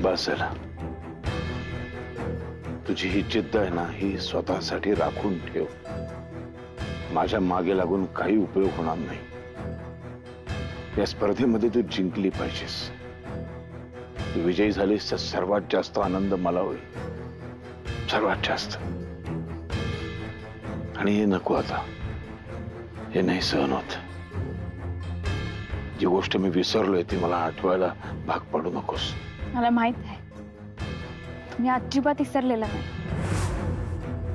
बस झालं. तुझी ही जिद्द आहे ना, ही स्वतःसाठी राखून ठेव. माझ्या मागे लागून काही उपयोग होणार नाही. या स्पर्धेमध्ये तू जिंकली पाहिजेस. तू विजयी झालीस तर सर्वात जास्त आनंद मला होईल, सर्वात जास्त. आणि हे नको आता, हे नाही सहन होत. जी गोष्ट मी विसरलोय ती मला आठवायला भाग पडू नकोस. मला माहित आहे तुम्ही अजिबात विसरलेला नाही.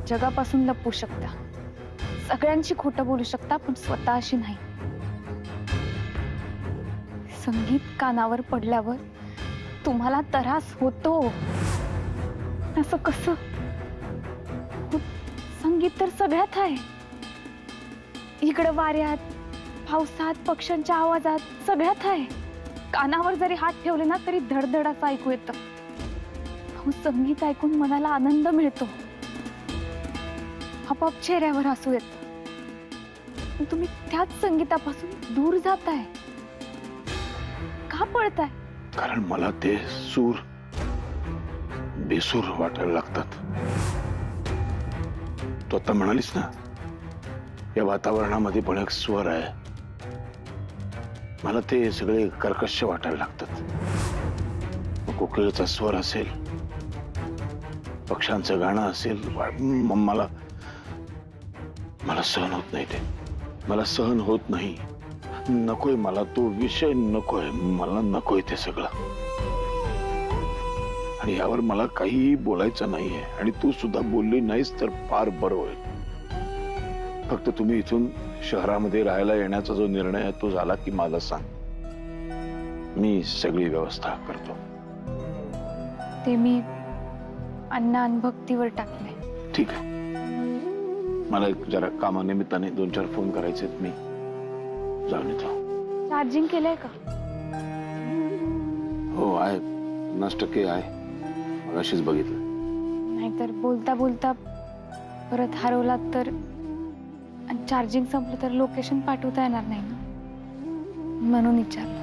जगापासून लपवू शकता, सगळ्यांशी खोटं बोलू शकता, पण स्वतःशी नाही. संगीत कानावर पडल्यावर तुम्हाला त्रास होतो. असं कसं? संगीत तर सगळ्यात आहे. इकडं वाऱ्यात, पावसात, पक्ष्यांच्या आवाजात सगळ्यात आहे. कानावर जरी हात ठेवले ना तरी धडधड असं ऐकू येतं. संगीत ऐकून मनाला आनंद मिळतो, आपोआप चेहऱ्यावर हसू येतं. तुम्ही त्याच संगीतापासून दूर जाताय. का पळताय? कारण मला ते सूर बेसूर वाटायला लागतात. तू आता म्हणालीस ना, या वातावरणामध्ये पण एक स्वर आहे. मला ते सगळे कर्कश वाटायला लागतात. कोकिळेचा स्वर असेल, पक्ष्यांचं गाणं असेल, मला सहन होत नाही. ते मला सहन होत नाही. नकोय मला तो विषय, नकोय मला, नकोय ते सगळं. आणि यावर मला काहीही बोलायचं नाहीये. आणि तू सुद्धा बोलली नाहीस तर फार बरं होईल. फक्त तुम्ही इथून शहरामध्ये राहायला येण्याचा जो निर्णय आहे तो झाला की मला सांग, मी सगळी व्यवस्था करतो. ते मी अण्णा आणि भक्तीवर टाकले. ठीक आहे. मला एक जरा कामानिमित्ताने 2-4 फोन करायचे आहेत. मी जाऊन येतो. चार्जिंग केलंय का? हो आहे, 50% आहे. मगाशीच बघितलं. नाहीतर बोलता बोलता परत हरवलात तर, चार्जिंग संपलं तर लोकेशन पाठवता येणार नाही ना, म्हणून विचारलं.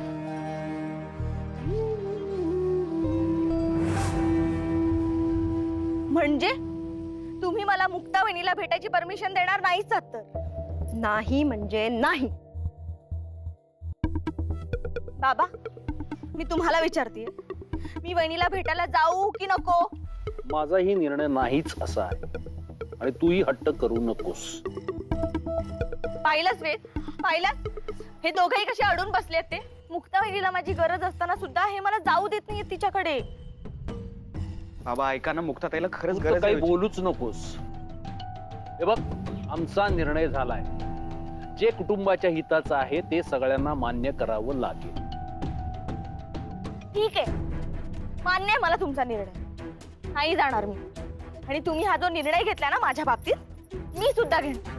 म्हणजे तुम्ही मला मुक्ता वहिनीला भेटायची परमिशन देणार नाहीच तर? नाही म्हणजे नाही. बाबा, मी तुम्हाला विचारतेय, मी वहिनीला भेटायला जाऊ की नको? माझाही निर्णय नाहीच असा आहे आणि तूही हट्ट करू नकोस. पाहिलंच रे, पाहिलं हे दोघंही कसे अडून बसलेत ते. मुक्ता वहिनीला माझी गरज असताना सुद्धा हे मला जाऊ देत नाहीये तिच्याकडे. बाबा ऐका ना, मुक्ता ताईला खरंच तू गरज काही आहे. बोलूच नकोस. हे बघ, आमचा निर्णय झालाय. जे कुटुंबाच्या हिताचं आहे ते सगळ्यांना मान्य करावं लागेल. ठीक आहे, मान्य आहे मला तुमचा निर्णय. नाही जाणार मी. आणि तुम्ही हा जो निर्णय घेतला ना माझ्या बाबतीत, मी सुद्धा घेणार,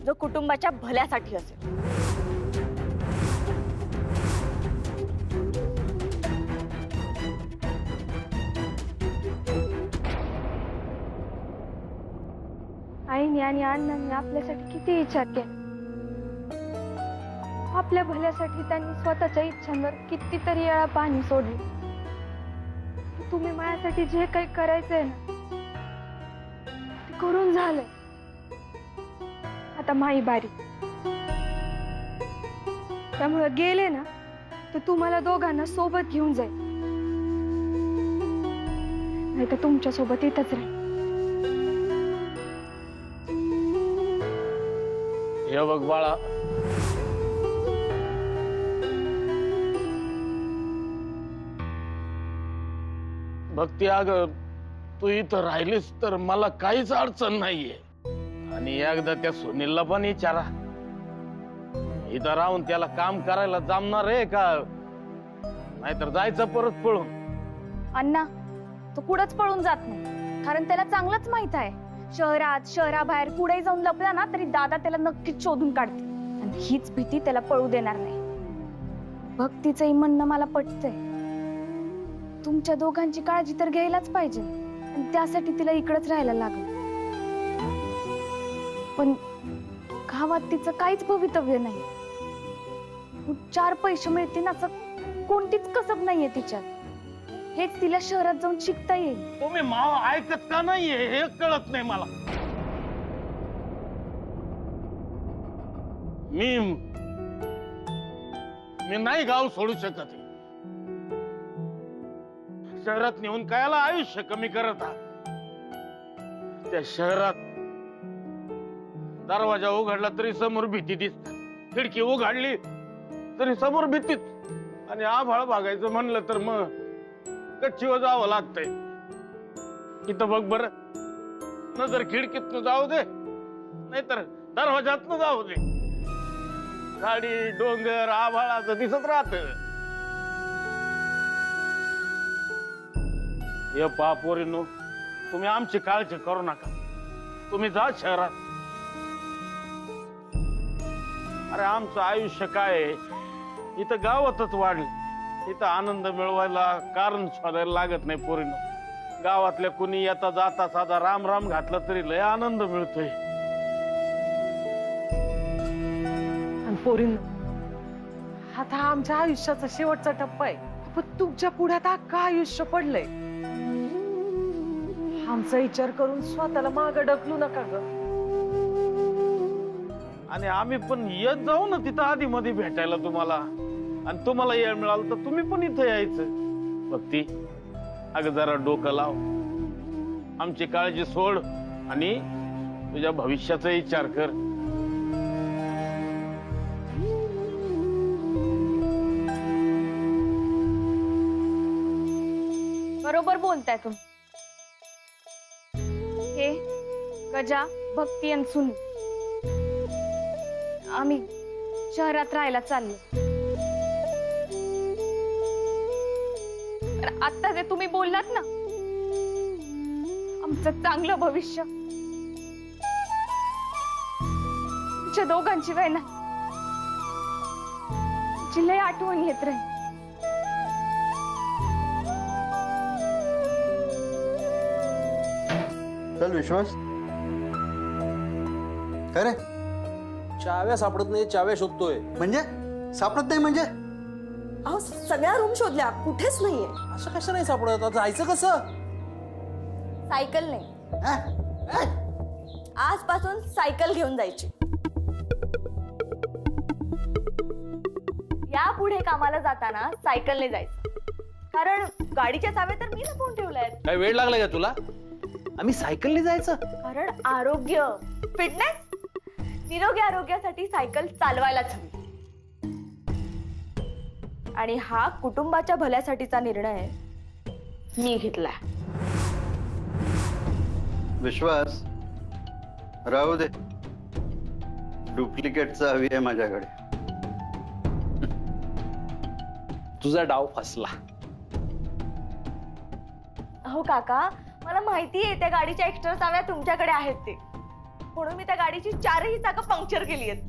जो कुटुंबाच्या भल्यासाठी असेल. आईने आणि अण्णांनी आपल्यासाठी किती विचार केला. आपल्या भल्यासाठी त्यांनी स्वतःच्या इच्छांवर कितीतरी वेळा पाणी सोडले. तुम्ही माझ्यासाठी जे काही करायचंय ना ते करून झालंय. आता माई बारी. त्यामुळे गेले ना तर तुम्हाला दोघांना सोबत घेऊन जाईल, नाही तर तुमच्या सोबत इथंच राहील. हे बघ बाळा, भक्ती, अग तू इथं राहिलीस तर मला काहीच अडचण नाहीये. आणि एकदा त्या सुनीलला पण विचारा, इथं राहून त्याला काम करायला जमणार आहे का, नाहीतर जायचं परत पळून. अण्णा, तो कुठंच पळून जात नाही, कारण त्याला चांगलंच माहित आहे शहरात शहराबाहेर पुढे जाऊन लपला ना तरी दादा त्याला नक्कीच शोधून काढते. आणि हीच भीती त्याला पळू देणार नाही. भक्तीचंही म्हणणं मला पटतंय. तुमच्या दोघांची काळजी तर घ्यायलाच पाहिजे, आणि त्यासाठी तिला इकडेच राहायला लागलं. पण गावात तिचं काहीच भवितव्य नाही. 4 पैसे मिळतील असं कोणतीच कसब नाहीये तिच्यात. हेच तिला शहरात जाऊन शिकता येईल. तुम्ही माव ऐकत का नाहीये हे कळत नाही मला. मी नाही गाव सोडू शकत. शहरात नेऊन कायला आयुष्य कमी करत आहात. त्या शहरात दरवाजा उघडला तरी समोर भीती दिसत, खिडकी उघडली तरी समोर भीतीच, आणि आभाळ भागायचं म्हणलं तर मग कच्चीवर जावं लागतंय. इथं बघ बर, नजर खिडकीतनं जाऊ दे नाहीतर दरवाजातनं जाऊ दे, गाडी डोंगर आभाळाचं दिसत राहत. हे पापोरीनो, तुम्ही आमची काळजी करू नका. तुम्ही जा शहरात. अरे आमचं आयुष्य काय आहे, इथं गावातच वाढलं. इथं आनंद मिळवायला कारण शोधायला लागत नाही पोरीनो. गावातल्या कुणी येता जाता साधा राम राम घातला तरी लय आनंद मिळतोय. आणि पोरींनो, आता आमच्या आयुष्याचा शेवटचा टप्पा आहे. पण तुमच्या पुढ्यात अख्खं आयुष्य पडलंय. आमचा विचार करून स्वतःला मागं ढकलू नका ग. आणि आम्ही पण येत जाऊ ना तिथं आधी मध्ये भेटायला तुम्हाला. आणि तुम्हाला वेळ मिळाला तर तुम्ही पण इथं यायचं. भक्ती, अगं जरा डोकं लाव, आमची काळजी सोड आणि तुझ्या भविष्याचा विचार कर. बरोबर बोलताय तुम्ही. हे गजा, भक्ती आणि सुनी आम्ही शहरात राहायला चाललो. आता जे तुम्ही बोललात ना, आमचं चांगलं भविष्य तुमच्या दोघांची वय ना, तुमची लय आठवण येत राहील. चल विश्वास, काय रे? चाव्या सापडत नाही, चाव्या शोधतोय. म्हणजे सापडत नाही म्हणजे? अहो सगळ्या रूम शोधल्या, कुठेच नाहीये. असं कसं नाही सापडत? आता जायचं कसं? सायकल नाही, हा? हा? आजपासून सायकल घेऊन जायची. यापुढे कामाला जाताना सायकलने जायचं, कारण गाडीच्या चाव्या तर मी लपवून ठेवल्या. काय वेळ लागलाय का तुला? आम्ही सायकलने जायचं? कारण आरोग्य, फिटनेस, निरोगी आरोग्यासाठी सायकल चालवायलाच हवी. आणि हा कुटुंबाच्या भल्यासाठीचा निर्णय मी घेतलाय. विश्वास, राहू दे. डुप्लिकेटचा हवी आहे माझ्याकडे. तुझा डाव फसला. अहो काका, मला माहिती आहे त्या गाडीच्या एक्स्ट्रा चाव्या तुमच्याकडे आहेत ते, म्हणून मी त्या गाडीची 4ही चाकं पंक्चर केली आहेत.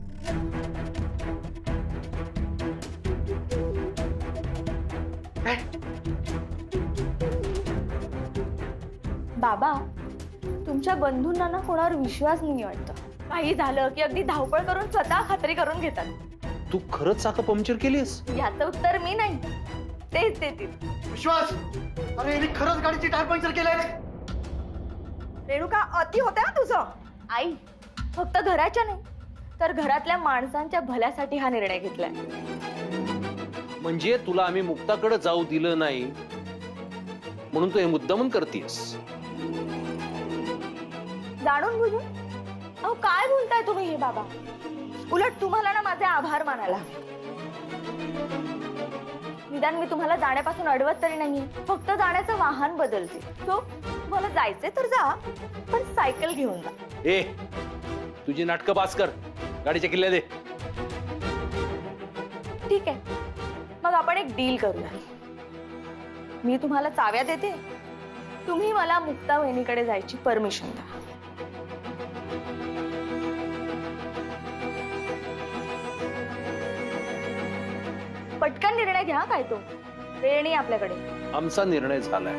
बाबा, तुमच्या बंधूंना ना कोणावर विश्वास नाही वाटतं. काही झालं की अगदी धावपळ करून स्वतः खात्री करून घेतात. तू खरंच चाकं पंक्चर केलीस? याचं उत्तर मी नाही, तेच देतील. विश्वास, अरे यांनी खरंच गाडीची टायर पंक्चर केलंय. रेणुका, अति होते ना तुझं. आई, फक्त घराच्या नाही तर घरातल्या माणसांच्या भल्यासाठी हा निर्णय घेतलाय. म्हणजे तुला आम्ही मुक्ताकडे जाऊ दिलं नाही म्हणून तू हे मुद्दामून करतीस? जाणून बुजून? अहो काय बोलताय तुम्ही हे बाबा? उलट तुम्हाला ना माझे आभार मानायला. निदान मी तुम्हाला जाण्यापासून अडवत तरी नाहीये, फक्त जाण्याचं वाहन बदलते. सो मला जायचंय तर जा, पण सायकल घेऊन जा. ए, तुझी नाटकं पास कर. गाडीच्या किल्ल्या दे. ठीक आहे, मग आपण एक डील करूया. मी तुम्हाला चाव्या देते, तुम्ही मला मुक्ता वहिनीकडे जायची परमिशन द्या. पटकन निर्णय घ्या. काय तो वेळ नाही आपल्याकडे. आमचा निर्णय झालाय.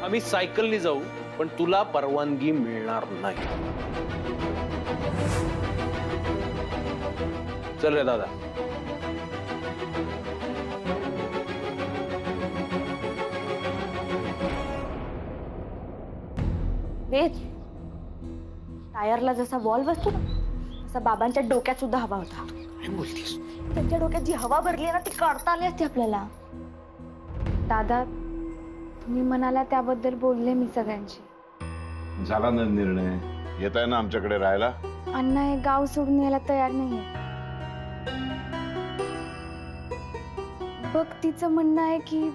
आम्ही सायकलने जाऊ, पण तुला परवानगी मिळणार नाही. चल रे दादा. वेद, टायरला जसा वॉल बसतो ना तसा बाबांच्या डोक्यात सुद्धा हवा होता. काय बोलतेस? त्यांच्या डोक्यात जी हवा भरली आहे ना ती काढता आली असते आपल्याला. दादा, तुम्ही म्हणाला त्याबद्दल बोलले मी सगळ्यांशी. झाला ना निर्णय? येत आहे ना आमच्याकडे राहायला? अण्णा हे गाव सोडून यायला तयार नाहीये. बघ, तिचं म्हणणं आहे की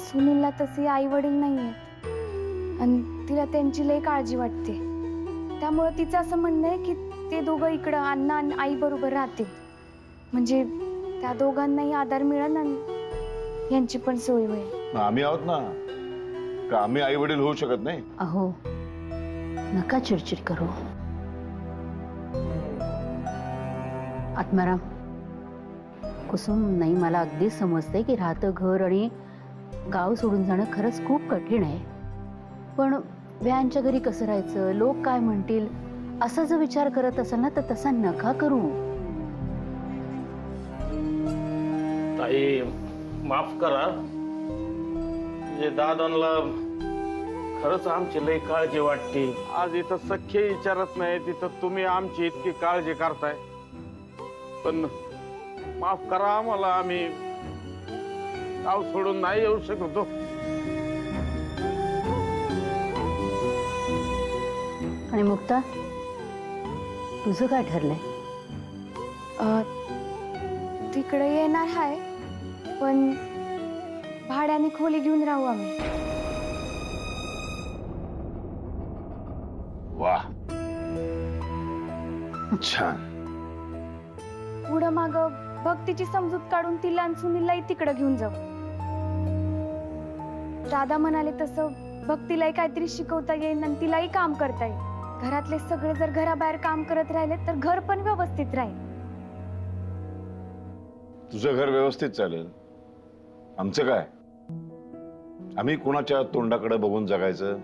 सुनीलला तसे आई वडील नाहीये आणि तिला त्यांची लई काळजी वाटते. त्यामुळे तिचं असं म्हणणं आहे की ते दोघं इकडं अण्णा आणि आई बरोबर राहतील, म्हणजे त्या दोघांनाही आधार मिळेल आणि यांची पण सोय होईल. आम्ही आहोत ना, का आम्ही आई वडील होऊ शकत नाही? अहो, नका चिडचिड करू. आत्माराम, कुसुम, नाही, मला अगदी समजते की राहतं घर आणि गाव सोडून जाणं खरंच खूप कठीण आहे. पण व्यांच्या घरी कसं राहायचं, लोक काय म्हणतील, असा जर विचार करत असाल ना तर तसा नका करू. ताई, माफ करा. म्हणजे दादांना खरंच आमची लई काळजी वाटते. आज इथं सख्खे विचारत नाही, तिथं तुम्ही आमची इतकी काळजी करताय. पण माफ करा आम्हाला, आम्ही गाव सोडून नाही येऊ शकतो. आणि मुक्ता, तुझं काय ठरलंय? तिकडे येणार आहे, पण भाड्याने खोली घेऊन राहू आम्ही. वा, छान. पुढं माग भक्तीची समजूत काढून तिला आणि सुनीललाही तिकडे घेऊन जाऊ. दादा म्हणाले तसं भक्तीलाही काहीतरी शिकवता येईल आणि तिलाही काम करता येईल. घरातले सगळे जर घराबाहेर काम करत राहिले तर घर पण व्यवस्थित राहील. तुझं घर व्यवस्थित चालेल, आमचं काय? आम्ही कोणाच्या तोंडाकडे बघून जगायचं?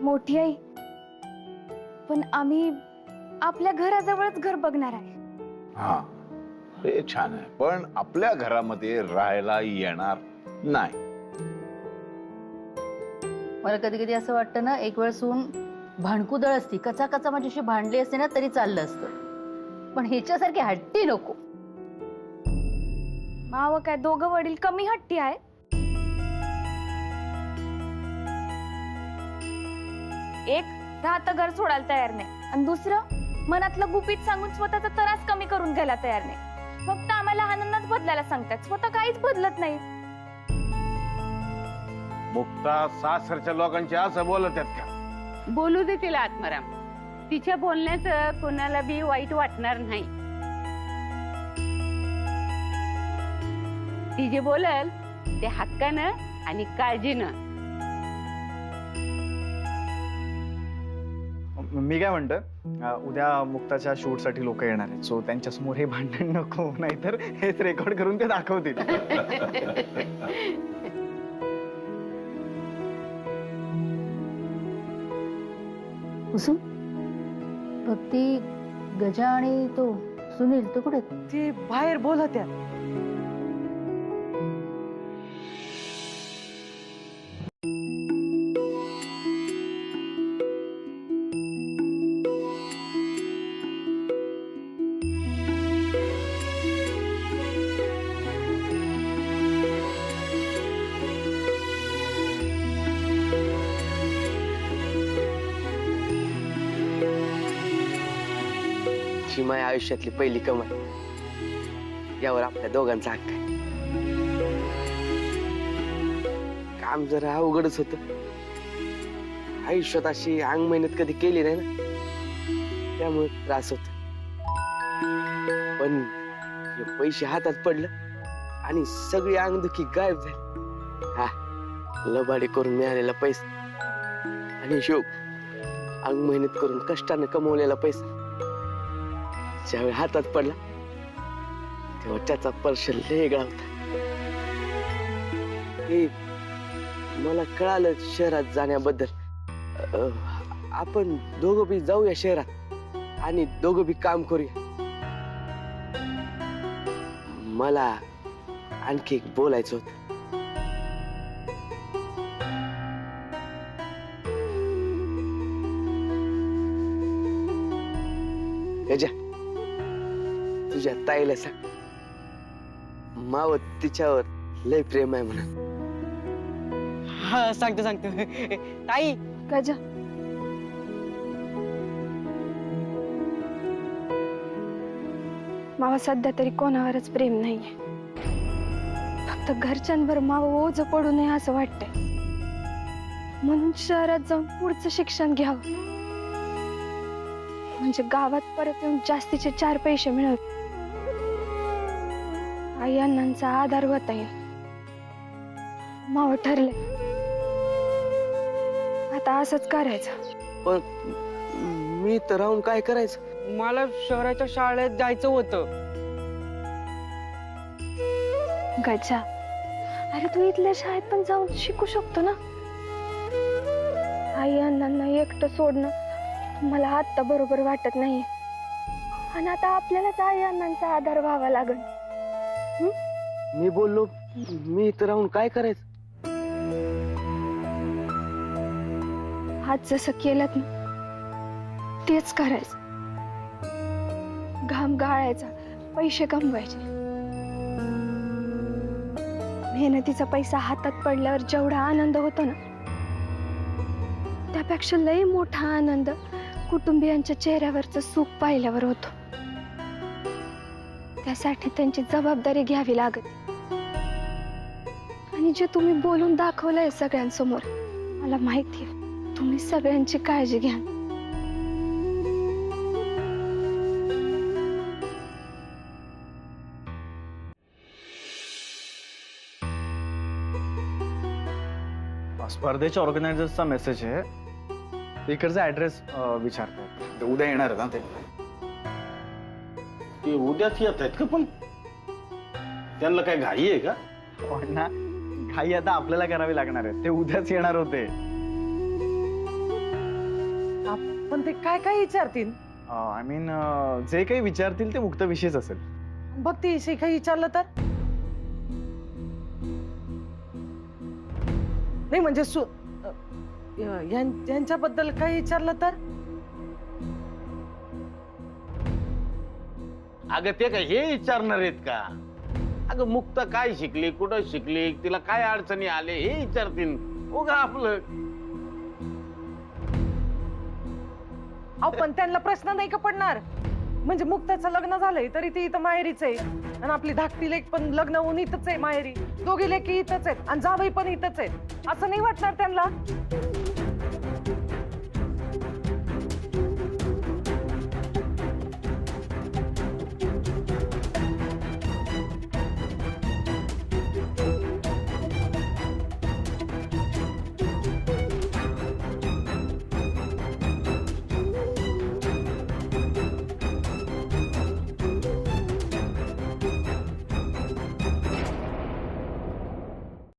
मोठी आई, पण आम्ही आपल्या घराजवळच घर बघणार आहे. हा, हे छान आहे, पण आपल्या घरामध्ये राहायला येणार नाही. मला कधी कधी असं वाटतं ना, एक वेळ सून भांडकुदळ असती, कचा कचा माझ्याशी भांडली असते ना तरी चाललं असतं, पण ह्याच्यासारखी हट्टी नको. माव काय दोघं वडील कमी हट्टी आहे? एक राहतं घर सोडायला तयार नाही आणि दुसरं मनातलं गुपित सांगून स्वतःचा त्रास कमी करून घ्यायला तयार नाही. फक्त आम्हाला आनंदच बदलायला सांगतात, स्वतः काहीच बदलत नाही. मुक्ता, सासरच्या लोकांची असं बोलत आहेत का? बोलू दे तिला आत्माराम, तिच्या बोलण्याचं कोणाला बी वाईट वाटणार नाही. ती जे बोलल ते हक्कानं आणि काळजीनं. मी काय म्हणतोय, उद्या मुक्ताच्या शूट साठी लोक येणार आहेत, सो त्यांच्या समोर हे भांडण नको, नाहीतर हेच रेकॉर्ड करून ते दाखवतील. कुसुम, भक्ती, गजा आणि तो सुनील तो कुठे? ते बाहेर बोलत आहेत. ही माझ्या आयुष्यातली पहिली कमाई, यावर आपल्या दोघांचा हक्क आहे. काम जरा अवघडच होत, आयुष्यात अशी अंग मेहनत कधी केली नाही ना, त्यामुळे त्रास होत. पण हे पैसे हातात पडलं आणि सगळी अंगदुखी गायब झाली. हा, लबाडी करून मिळालेला पैसा आणि शोक अंग मेहनत करून कष्टाने कमवलेला पैसा ज्यावेळी हातात पडला तेव्हा त्याचा स्पर्श वेगळा होता. हे मला कळालं शहरात जाण्याबद्दल. आपण दोघं बी जाऊया शहरात आणि दोघं बी काम करूया. मला आणखी एक बोलायचं होतं. गजा, तुझ्या ताईला सांग मावत तिच्यावर लय प्रेम आहे म्हणून. हा सांगतो ताई. गजा, मावा सध्या तरी कोणावरच प्रेम नाहीये. फक्त घरच्यांवर मावा ओझ पडू नये असं वाटतंय. म्हणून शहरात जाऊन पुढचं शिक्षण घ्यावं, म्हणजे गावात परत येऊन जास्तीचे 4 पैसे मिळत आई अण्णांचा आधार होता येईल. मावं ठरले आता असंच करायचं. पण मी तर राहून काय करायचं? मला शहराच्या शाळेत जायचं होतं. गजा, अरे तू इथल्या शाळेत पण जाऊन शिकू शकतो ना. आई अण्णांना एकटं सोडणं मला आत्ता बरोबर वाटत नाहीये. आणि आता आपल्यालाच आई अण्णांचा आधार व्हावा लागेल. मी बोललो मी इथं राहून काय करायचं? आज जसं केलं ना तेच करायचं. घाम गाळायचा, पैसे कमवायचे. मेहनतीचा पैसा हातात पडल्यावर जेवढा आनंद होतो ना, त्यापेक्षा लई मोठा आनंद कुटुंबियांच्या चेहऱ्यावरचं सुख पाहिल्यावर होतो. त्यासाठी त्यांची जबाबदारी घ्यावी लागते. आणि जे तुम्ही बोलून दाखवलंय सगळ्यांसमोर, मला माहिती आहे तुम्ही सगळ्यांची काळजी घ्या. स्पर्धेच्या ऑर्गनायझर्सचा मेसेज आहे. इकडचा ऍड्रेस विचारतात. उद्या येणार ना ते उद्याच येत आहेत का? पण त्यांना काय घाई आहे का? पण ना, घाई आता आपल्याला करावी लागणार आहे. ते उद्याच येणार होते. पण ते काय काय विचारतील? आय मीन जे काही विचारतील ते मुक्त विषयच असेल. भक्तीविषयी काही विचारलं तर? नाही म्हणजे यांच्याबद्दल काही विचारलं तर? अगं ते काय हे विचारणार आहेत का? अगं मुक्ता काय शिकली, कुठं शिकली, तिला काय अडचणी आले हे विचारतील. उगा आपलं. अहो पण त्यांना प्रश्न नाही का पडणार? म्हणजे मुक्ताचं लग्न झालंय तरी ती इथं माहेरीच आहे, आणि आपली धाकटी लेक पण लग्न होऊन इथंच आहे माहेरी. दोघी लेकी इथंच आहेत आणि जावई पण इथंच आहेत. असं नाही वाटणार त्यांना?